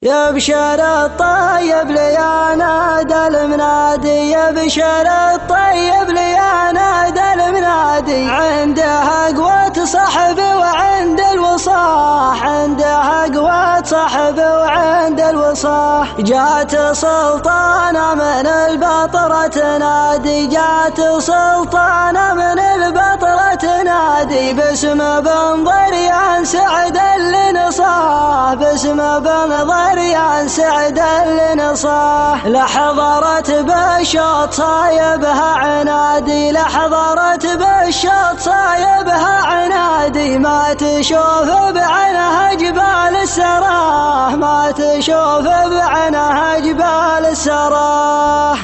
يا بشر الطيب لي يا نادى المنادي، يا بشر الطيب لي يا نادى المنادي، عنده قوة صحب وعند الوصاح، عنده قوة صحب وعند الوصاح. جات سلطانة من البطرة تنادي، جات سلطانة من البطرة تنادي، باسم بن ضريان سعد اللي نصاه، باسم بن ضريان سعد اللي نصاه. لحضرت بالشوط صايبها عنادي، لحضرت بالشوط صايبها عنادي، ما تشوف بعينها جبال السراه، ما تشوف بعينها جبال السراه.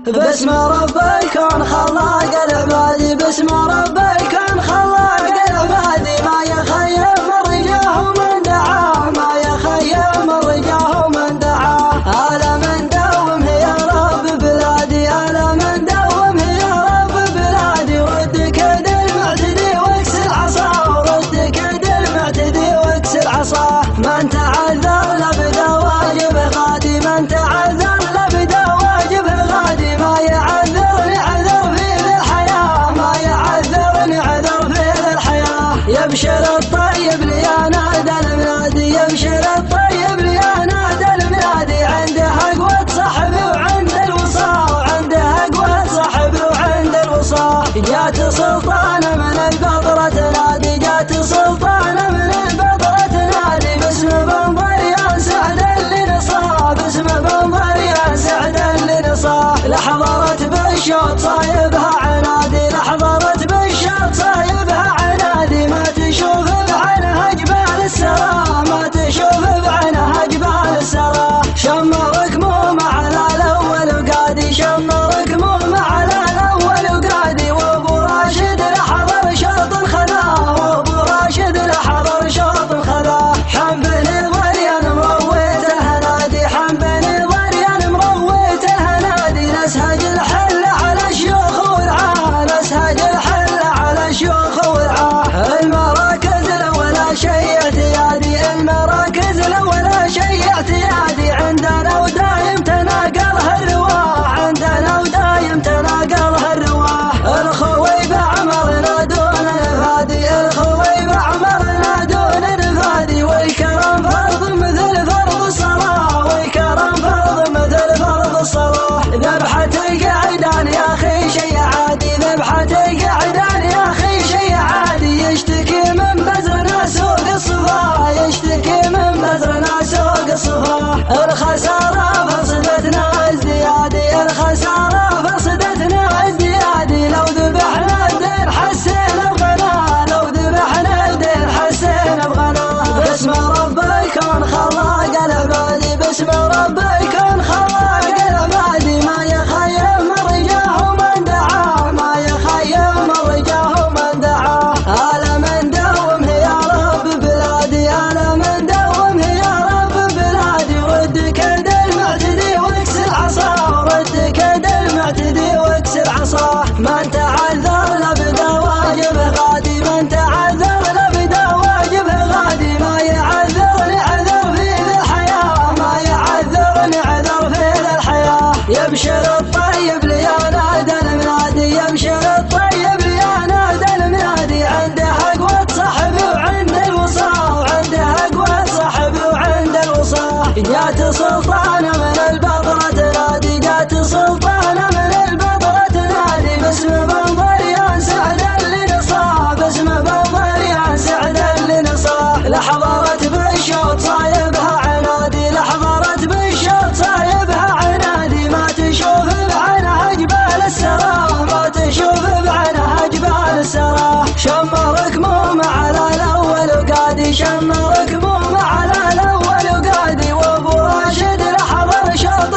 باسم رب الكون خلاق العبادي، باسم رب الكون خلاق العبادي، ما يخيب من رجاه من دعاه، ما يخيب من رجاه من دعاه. ألا من دومه يا رب بلادي، ألا من دومه يا رب بلادي، رد كيد المعتدي واكسر عصاه، رد كيد المعتدي واكسر عصاه. من تعذر لبدا واجبه غادي، من تعذر لبدا واجبه غادي، ما يعذرني عذر في ذي الحياة، ما يعذرني عذر في ذي الحياة. يبشر الطيب لي يا نادى المنادي، يبشر الطيب لي يا نادى المنادي، عنده قوة صحب وعند الوصاة، وعنده قوة صحب وعند الوصاة. جات سلطانة من البطرة تنادي، جات سلطانة من البطرة تنادي، باسم بن ضريان سعد اللي نصاه، باسم بن ضريان سعد اللي نصاه. لحضرت بالشوط صايبها عنادي، لحضرت بالشوط صايبها عنادي، ما تشوف بعينها جبال السراه، ما تشوف بعينها جبال السراه. شمرك مو على الاول وقادي، شمرك مو على الاول وقادي، وابو راشد لحضر شوط خذاه، وابو راشد لحضر شوط خذاه. حم بن ضريان مرويت الهنادي، حم بن ضريان مرويت الهنادي، نسهج الحل على الشيوخ ورعاه، نسهج الحل على الشيوخ ورعاه. المراكز ولا شيء اعتيادي، المراكز ولا شيء اعتيادي، عندنا ودايم تناقلها الرواح، عندنا ودايم تناقلها الرواح. الخوي بعمرنا دون نفادي، الخوي بعمرنا دون نفادي، والكرم فرض مثل فرض الصلاة، والكرم فرض مثل فرض الصلاة. ذبحة القعدان يا اخي شيء عادي، ذبحة القعدان يا اخي شيء عادي، يشتكي من بزرنا سوق الصفا، يشتكي من بزرنا سوق الصفا. الخسارة فرصدتنا ازديادي، الخسارة فرصدتنا ازديادي، لو ذبحنا الدين حسينا بغناه، لو ذبحنا الدين حسينا بغناه. باسم رب الكون خلاق العبادي، باسم رب الكون خلاق العبادي، ما يخيب من رجاه من دعاه، ما يخيب من رجاه من دعاه. ألا من دومه يا رب بلادي، ألا من دومه يا رب بلادي، رد كيد المعتدي واكسر عصاه، رد كيد المعتدي واكسر عصاه. من تعذر لبدا واجبه غادي، من تعذر لبدا واجبه غادي، ما يعذرني عذر في ذي الحياة، ما يعذرني عذر في ذي الحياة. يبشر الطيب لي يا نادى المنادي، يبشر الطيب لي يا نادى المنادي، عنده قوة صحب وعند الوصاة، وعنده قوة صحب وعند الوصاة. جات سلطانة من البطرة تنادي، جات سلطانة من البطرة تنادي، باسم بن ضريان سعد اللي نصاه، باسم بن ضريان سعد اللي نصاه. لحضرت بالشوط صايبها عنادي، لحضرت بالشوط صايبها عنادي، ما تشوف بعينها جبال السراه، ما تشوف بعينها جبال السراه. شمرك مو على الاول وقادي، شمرك مو على الاول وقادي، وابو راشد لحضر شوط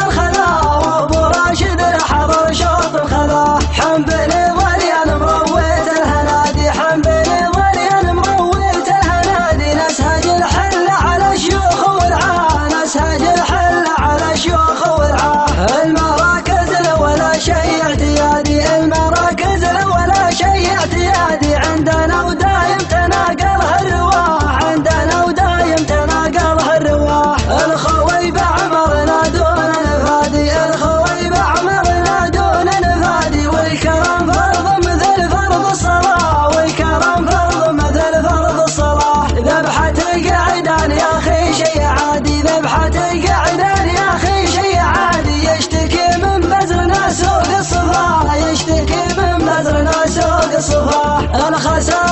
الصفاح الخسارة